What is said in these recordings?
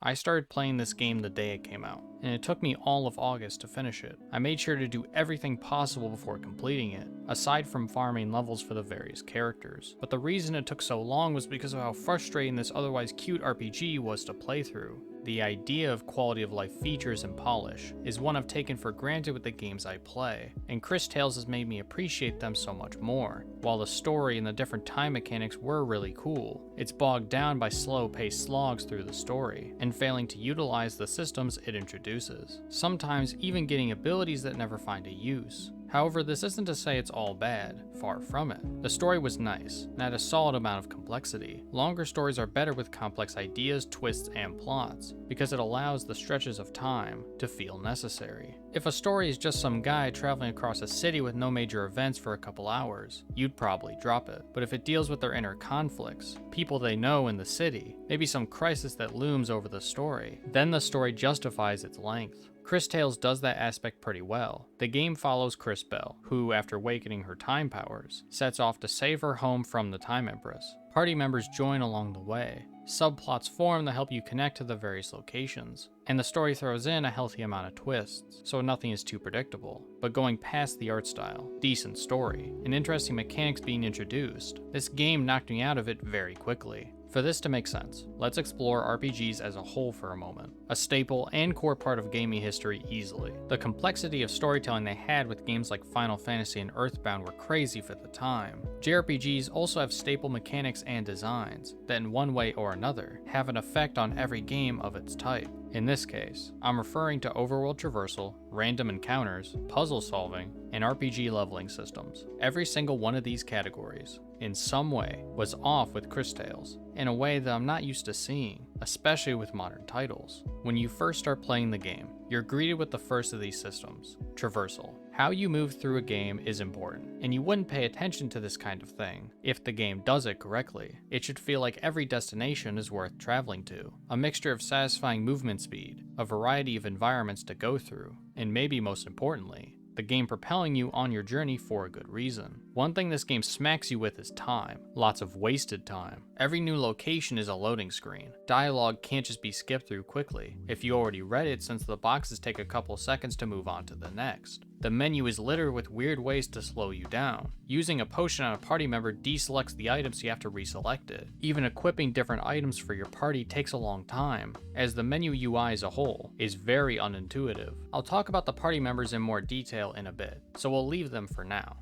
I started playing this game the day it came out, and it took me all of August to finish it. I made sure to do everything possible before completing it, aside from farming levels for the various characters. But the reason it took so long was because of how frustrating this otherwise cute RPG was to play through. The idea of quality of life features and polish is one I've taken for granted with the games I play, and Cris Tales has made me appreciate them so much more. While the story and the different time mechanics were really cool, it's bogged down by slow-paced slogs through the story, and failing to utilize the systems it introduces, sometimes even getting abilities that never find a use. However, this isn't to say it's all bad, far from it. The story was nice, and had a solid amount of complexity. Longer stories are better with complex ideas, twists, and plots, because it allows the stretches of time to feel necessary. If a story is just some guy traveling across a city with no major events for a couple hours, you'd probably drop it. But if it deals with their inner conflicts, people they know in the city, maybe some crisis that looms over the story, then the story justifies its length. Cris Tales does that aspect pretty well. The game follows Cris Bell, who, after awakening her time powers, sets off to save her home from the Time Empress. Party members join along the way. Subplots form that help you connect to the various locations, and the story throws in a healthy amount of twists, so nothing is too predictable. But going past the art style, decent story, and interesting mechanics being introduced, this game knocked me out of it very quickly. For this to make sense, let's explore RPGs as a whole for a moment, a staple and core part of gaming history easily. The complexity of storytelling they had with games like Final Fantasy and Earthbound were crazy for the time. JRPGs also have staple mechanics and designs that in one way or another have an effect on every game of its type. In this case, I'm referring to overworld traversal, random encounters, puzzle solving, and RPG leveling systems. Every single one of these categories, in some way, was off with Cris Tales, in a way that I'm not used to seeing, especially with modern titles. When you first start playing the game, you're greeted with the first of these systems, traversal. How you move through a game is important, and you wouldn't pay attention to this kind of thing if the game does it correctly. It should feel like every destination is worth traveling to, a mixture of satisfying movement speed, a variety of environments to go through, and maybe most importantly, the game propelling you on your journey for a good reason. One thing this game smacks you with is time. Lots of wasted time. Every new location is a loading screen. Dialogue can't just be skipped through quickly if you already read it, since the boxes take a couple seconds to move on to the next. The menu is littered with weird ways to slow you down. Using a potion on a party member deselects the item, so you have to reselect it. Even equipping different items for your party takes a long time, as the menu UI as a whole is very unintuitive. I'll talk about the party members in more detail in a bit, so we'll leave them for now.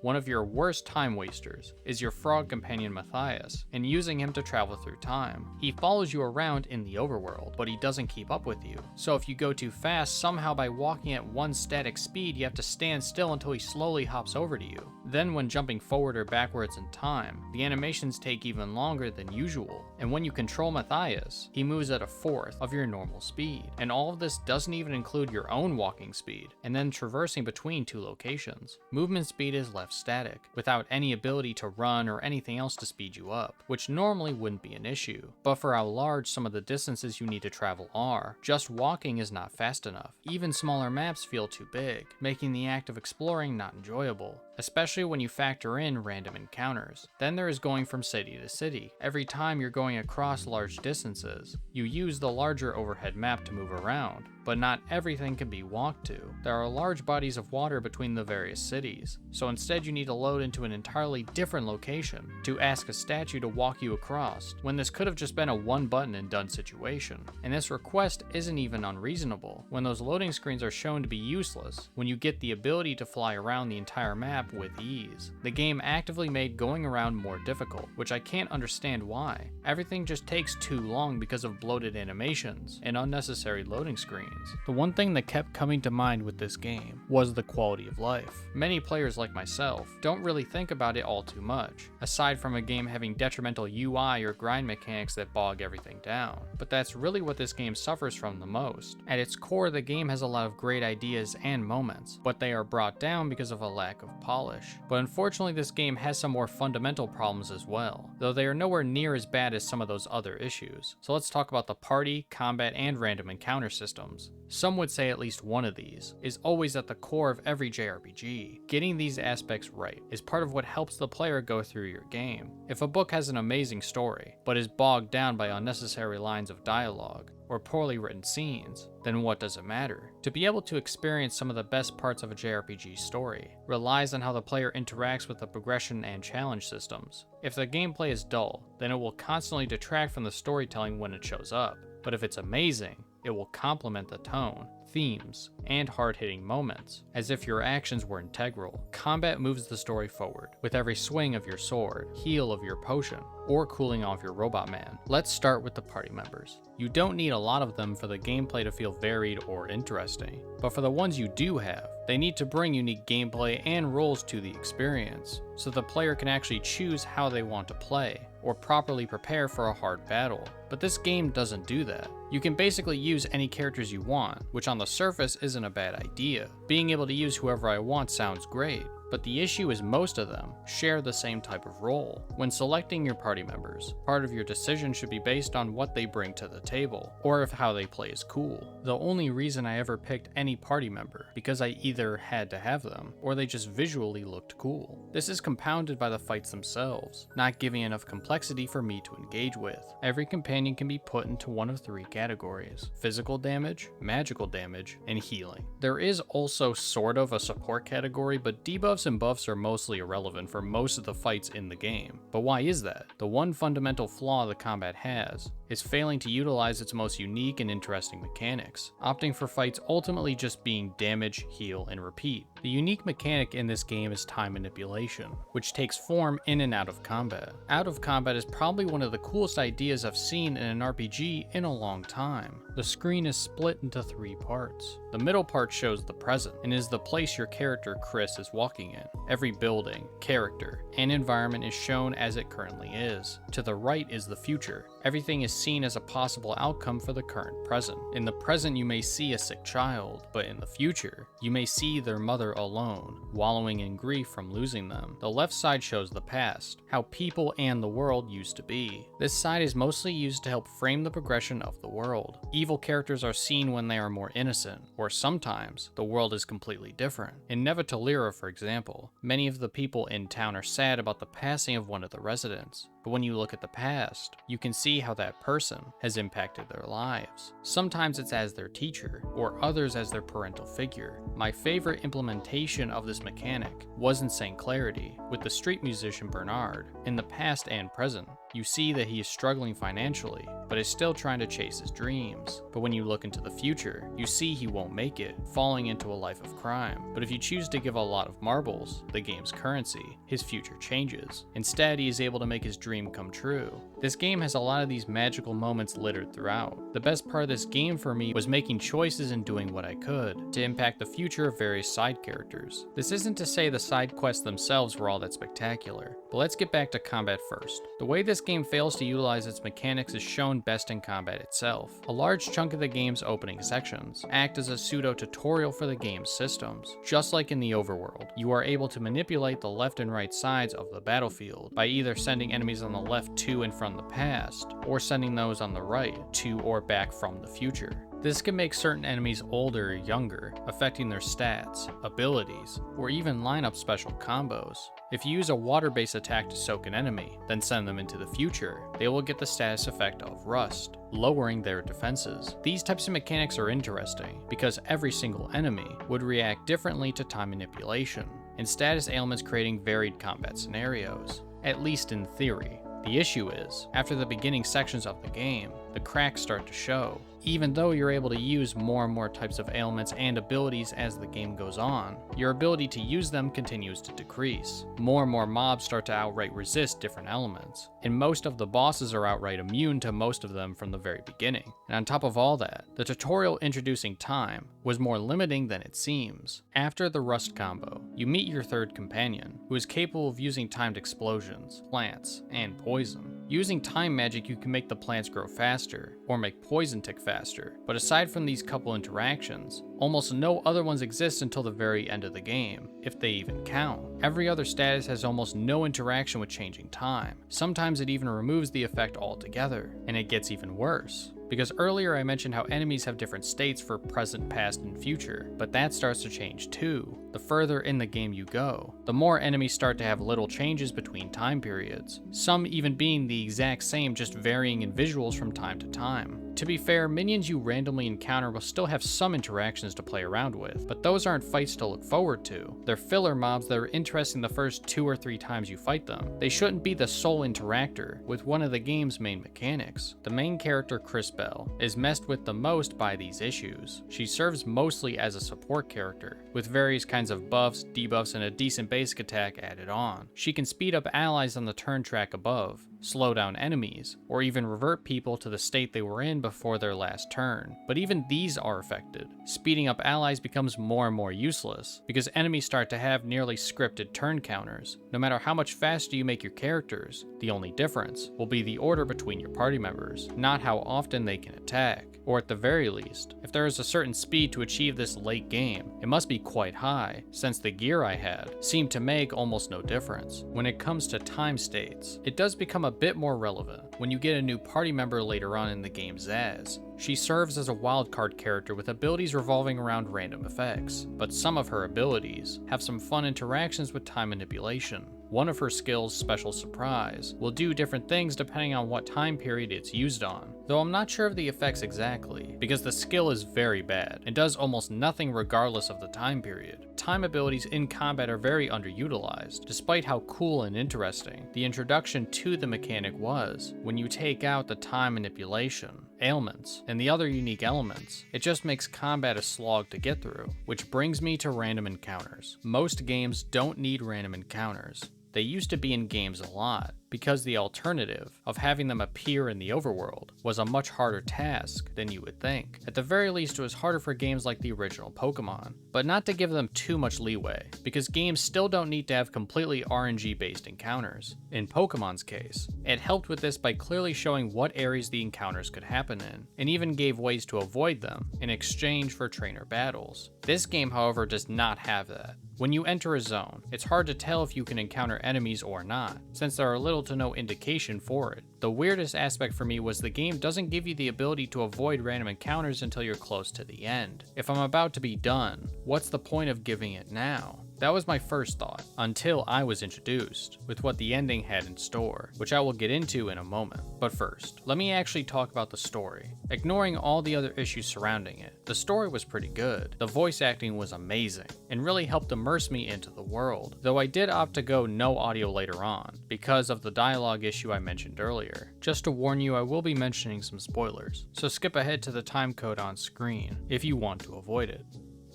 One of your worst time wasters is your frog companion Matthias, and using him to travel through time. He follows you around in the overworld, but he doesn't keep up with you. So if you go too fast, somehow by walking at one static speed, you have to stand still until he slowly hops over to you. Then when jumping forward or backwards in time, the animations take even longer than usual. And when you control Matthias, he moves at a fourth of your normal speed. And all of this doesn't even include your own walking speed, and then traversing between two locations. Movement speed is left static, without any ability to run or anything else to speed you up, which normally wouldn't be an issue. But for how large some of the distances you need to travel are, just walking is not fast enough. Even smaller maps feel too big, making the act of exploring not enjoyable, especially when you factor in random encounters. Then there is going from city to city. Every time you're going across large distances, you use the larger overhead map to move around, but not everything can be walked to. There are large bodies of water between the various cities, so instead you need to load into an entirely different location to ask a statue to walk you across, when this could have just been a one button and done situation. And this request isn't even unreasonable, when those loading screens are shown to be useless when you get the ability to fly around the entire map with ease. The game actively made going around more difficult, which I can't understand why. Everything just takes too long because of bloated animations and unnecessary loading screens. The one thing that kept coming to mind with this game was the quality of life. Many players like myself don't really think about it all too much, aside from a game having detrimental UI or grind mechanics that bog everything down. But that's really what this game suffers from the most. At its core, the game has a lot of great ideas and moments, but they are brought down because of a lack of polish. But unfortunately, this game has some more fundamental problems as well, though they are nowhere near as bad as some of those other issues. So let's talk about the party, combat, and random encounter systems. Some would say at least one of these is always at the core of every JRPG. Getting these aspects right is part of what helps the player go through your game. If a book has an amazing story, but is bogged down by unnecessary lines of dialogue, or poorly written scenes, then what does it matter? To be able to experience some of the best parts of a JRPG story relies on how the player interacts with the progression and challenge systems. If the gameplay is dull, then it will constantly detract from the storytelling when it shows up. But if it's amazing, it will complement the tone, themes, and hard-hitting moments, as if your actions were integral. Combat moves the story forward, with every swing of your sword, heal of your potion, or cooling off your robot man. Let's start with the party members. You don't need a lot of them for the gameplay to feel varied or interesting, but for the ones you do have, they need to bring unique gameplay and roles to the experience, so the player can actually choose how they want to play, or properly prepare for a hard battle. But this game doesn't do that. You can basically use any characters you want, which on the surface isn't a bad idea. Being able to use whoever I want sounds great, but the issue is most of them share the same type of role. When selecting your party members, part of your decision should be based on what they bring to the table, or if how they play is cool. The only reason I ever picked any party member, because I either had to have them, or they just visually looked cool. This is compounded by the fights themselves, not giving enough complexity for me to engage with. Every companion can be put into one of 3 categories: physical damage, magical damage, and healing. There is also sort of a support category, but debuffs and buffs are mostly irrelevant for most of the fights in the game. But why is that? The one fundamental flaw the combat has is failing to utilize its most unique and interesting mechanics, opting for fights ultimately just being damage, heal, and repeat. The unique mechanic in this game is time manipulation, which takes form in and out of combat. Out of combat is probably one of the coolest ideas I've seen in an RPG in a long time. The screen is split into 3 parts. The middle part shows the present, and is the place your character Cris is walking in. Every building, character, and environment is shown as it currently is. To the right is the future. Everything is seen as a possible outcome for the current present. In the present you may see a sick child, but in the future, you may see their mother alone, wallowing in grief from losing them. The left side shows the past, how people and the world used to be. This side is mostly used to help frame the progression of the world. Evil characters are seen when they are more innocent, or sometimes the world is completely different. In Nevatalira, for example, many of the people in town are sad about the passing of one of the residents. But when you look at the past, you can see how that person has impacted their lives. Sometimes it's as their teacher, or others as their parental figure. My favorite implementation of this mechanic was in St. Clarity, with the street musician Bernard. In the past and present, you see that he is struggling financially, but is still trying to chase his dreams. But when you look into the future, you see he won't make it, falling into a life of crime. But if you choose to give a lot of marbles, the game's currency, his future changes. Instead, he is able to make his dream come true. This game has a lot of these magical moments littered throughout. The best part of this game for me was making choices and doing what I could to impact the future of various side characters. This isn't to say the side quests themselves were all that spectacular, but let's get back to combat first. The way this game fails to utilize its mechanics is shown best in combat itself. A large chunk of the game's opening sections act as a pseudo-tutorial for the game's systems. Just like in the overworld, you are able to manipulate the left and right sides of the battlefield by either sending enemies on the left to and from the past, or sending those on the right to or back from the future. This can make certain enemies older or younger, affecting their stats, abilities, or even line up special combos. If you use a water-based attack to soak an enemy, then send them into the future, they will get the status effect of Rust, lowering their defenses. These types of mechanics are interesting, because every single enemy would react differently to time manipulation, and status ailments creating varied combat scenarios, at least in theory. The issue is, after the beginning sections of the game, the cracks start to show. Even though you're able to use more and more types of ailments and abilities as the game goes on, your ability to use them continues to decrease. More and more mobs start to outright resist different elements, and most of the bosses are outright immune to most of them from the very beginning. And on top of all that, the tutorial introducing time was more limiting than it seems. After the Rust combo, you meet your third companion, who is capable of using timed explosions, plants, and poison. Using time magic, you can make the plants grow faster, or make poison tick faster, but aside from these couple interactions, almost no other ones exist until the very end of the game, if they even count. Every other status has almost no interaction with changing time. Sometimes it even removes the effect altogether, and it gets even worse. Because earlier I mentioned how enemies have different states for present, past, and future, but that starts to change too. The further in the game you go, the more enemies start to have little changes between time periods, some even being the exact same, just varying in visuals from time to time. To be fair, minions you randomly encounter will still have some interactions to play around with, but those aren't fights to look forward to. They're filler mobs that are interesting the first 2 or 3 times you fight them. They shouldn't be the sole interactor with one of the game's main mechanics. The main character, Cris, is messed with the most by these issues. She serves mostly as a support character, with various kinds of buffs, debuffs, and a decent basic attack added on. She can speed up allies on the turn track above, slow down enemies, or even revert people to the state they were in before their last turn. But even these are affected. Speeding up allies becomes more and more useless, because enemies start to have nearly scripted turn counters. No matter how much faster you make your characters, the only difference will be the order between your party members, not how often they can attack. Or at the very least, if there is a certain speed to achieve this late game, it must be quite high, since the gear I had seemed to make almost no difference. When it comes to time states, it does become a bit more relevant when you get a new party member later on in the game, Zaz. She serves as a wildcard character with abilities revolving around random effects, but some of her abilities have some fun interactions with time manipulation. One of her skills, Special Surprise, will do different things depending on what time period it's used on, though I'm not sure of the effects exactly, because the skill is very bad and does almost nothing regardless of the time period. Time abilities in combat are very underutilized, despite how cool and interesting the introduction to the mechanic was. When you take out the time manipulation, ailments, and the other unique elements, it just makes combat a slog to get through, which brings me to random encounters. Most games don't need random encounters. They used to be in games a lot, because the alternative of having them appear in the overworld was a much harder task than you would think. At the very least, it was harder for games like the original Pokemon, but not to give them too much leeway, because games still don't need to have completely RNG-based encounters. In Pokemon's case, it helped with this by clearly showing what areas the encounters could happen in, and even gave ways to avoid them in exchange for trainer battles. This game, however, does not have that. When you enter a zone, it's hard to tell if you can encounter enemies or not, since there are little to no indication for it. The weirdest aspect for me was the game doesn't give you the ability to avoid random encounters until you're close to the end. If I'm about to be done, what's the point of giving it now? That was my first thought, until I was introduced with what the ending had in store, which I will get into in a moment. But first, let me actually talk about the story. Ignoring all the other issues surrounding it, the story was pretty good. The voice acting was amazing, and really helped immerse me into the world, though I did opt to go no audio later on, because of the dialogue issue I mentioned earlier. Just to warn you, I will be mentioning some spoilers, so skip ahead to the time code on screen if you want to avoid it.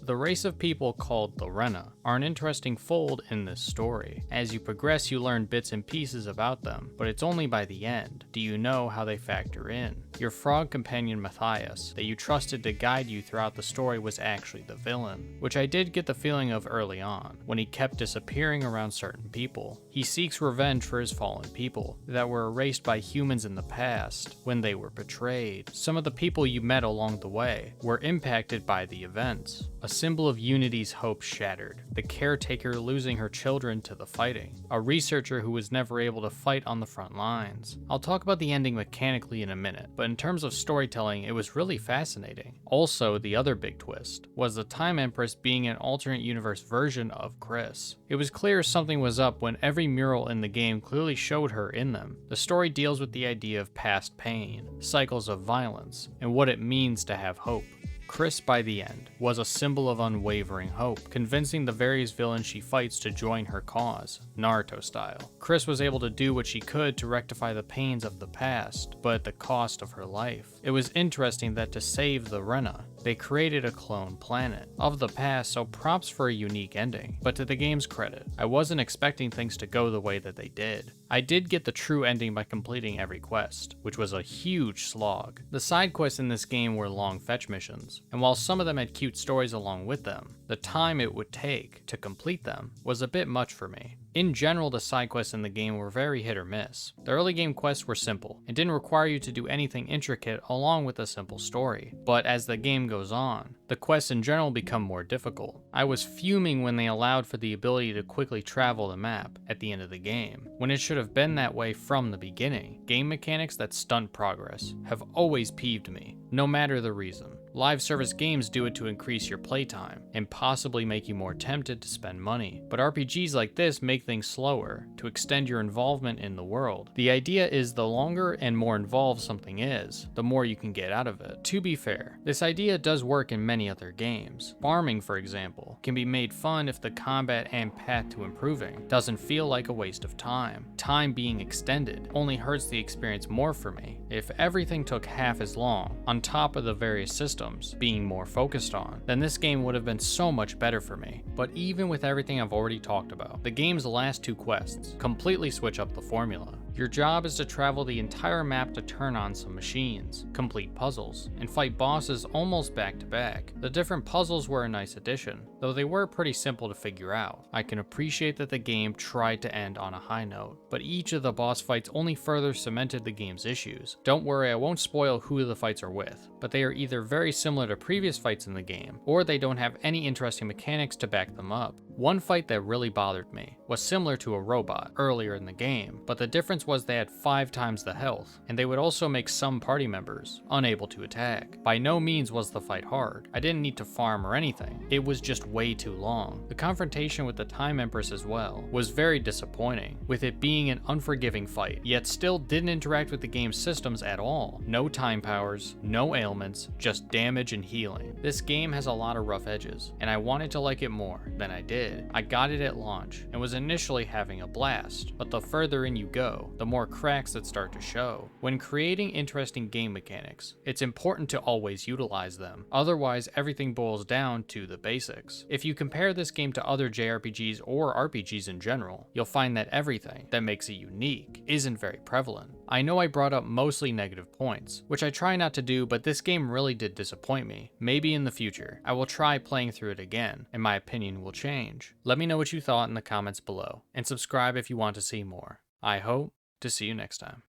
The race of people called the Rena are an interesting fold in this story. As you progress, you learn bits and pieces about them, but it's only by the end do you know how they factor in. Your frog companion Matthias, that you trusted to guide you throughout the story, was actually the villain, which I did get the feeling of early on, when he kept disappearing around certain people. He seeks revenge for his fallen people, that were erased by humans in the past, when they were betrayed. Some of the people you met along the way were impacted by the events. A symbol of Unity's hope shattered, the caretaker losing her children to the fighting, a researcher who was never able to fight on the front lines. I'll talk about the ending mechanically in a minute, but in terms of storytelling, it was really fascinating. Also, the other big twist was the Time Empress being an alternate universe version of Cris. It was clear something was up when every mural in the game clearly showed her in them. The story deals with the idea of past pain, cycles of violence, and what it means to have hope. Cris, by the end, was a symbol of unwavering hope, convincing the various villains she fights to join her cause, Naruto style. Cris was able to do what she could to rectify the pains of the past, but at the cost of her life. It was interesting that to save the Rena, they created a clone planet of the past, so props for a unique ending. But to the game's credit, I wasn't expecting things to go the way that they did. I did get the true ending by completing every quest, which was a huge slog. The side quests in this game were long fetch missions, and while some of them had cute stories along with them, the time it would take to complete them was a bit much for me. In general, the side quests in the game were very hit or miss. The early game quests were simple, and didn't require you to do anything intricate along with a simple story. But as the game goes on, the quests in general become more difficult. I was fuming when they allowed for the ability to quickly travel the map at the end of the game, when it should have been that way from the beginning. Game mechanics that stunt progress have always peeved me, no matter the reason. Live service games do it to increase your playtime, and possibly make you more tempted to spend money. But RPGs like this make things slower, to extend your involvement in the world. The idea is the longer and more involved something is, the more you can get out of it. To be fair, this idea does work in many other games. Farming, for example, can be made fun if the combat and path to improving doesn't feel like a waste of time. Time being extended only hurts the experience more for me. If everything took half as long, on top of the various systems being more focused on, then this game would have been so much better for me. But even with everything I've already talked about, the game's last 2 quests completely switch up the formula. Your job is to travel the entire map to turn on some machines, complete puzzles, and fight bosses almost back to back. The different puzzles were a nice addition, though they were pretty simple to figure out. I can appreciate that the game tried to end on a high note, but each of the boss fights only further cemented the game's issues. Don't worry, I won't spoil who the fights are with, but they are either very similar to previous fights in the game, or they don't have any interesting mechanics to back them up. One fight that really bothered me was similar to a robot earlier in the game, but the difference was they had 5 times the health, and they would also make some party members unable to attack. By no means was the fight hard. I didn't need to farm or anything. It was just way too long. The confrontation with the Time Empress as well was very disappointing, with it being an unforgiving fight, yet still didn't interact with the game's systems at all. No time powers, no ailments, just damage and healing. This game has a lot of rough edges, and I wanted to like it more than I did. I got it at launch, and was initially having a blast, but the further in you go, the more cracks that start to show. When creating interesting game mechanics, it's important to always utilize them, otherwise everything boils down to the basics. If you compare this game to other JRPGs or RPGs in general, you'll find that everything that makes it unique isn't very prevalent. I know I brought up mostly negative points, which I try not to do, but this game really did disappoint me. Maybe in the future, I will try playing through it again, and my opinion will change. Let me know what you thought in the comments below, and subscribe if you want to see more. I hope to see you next time.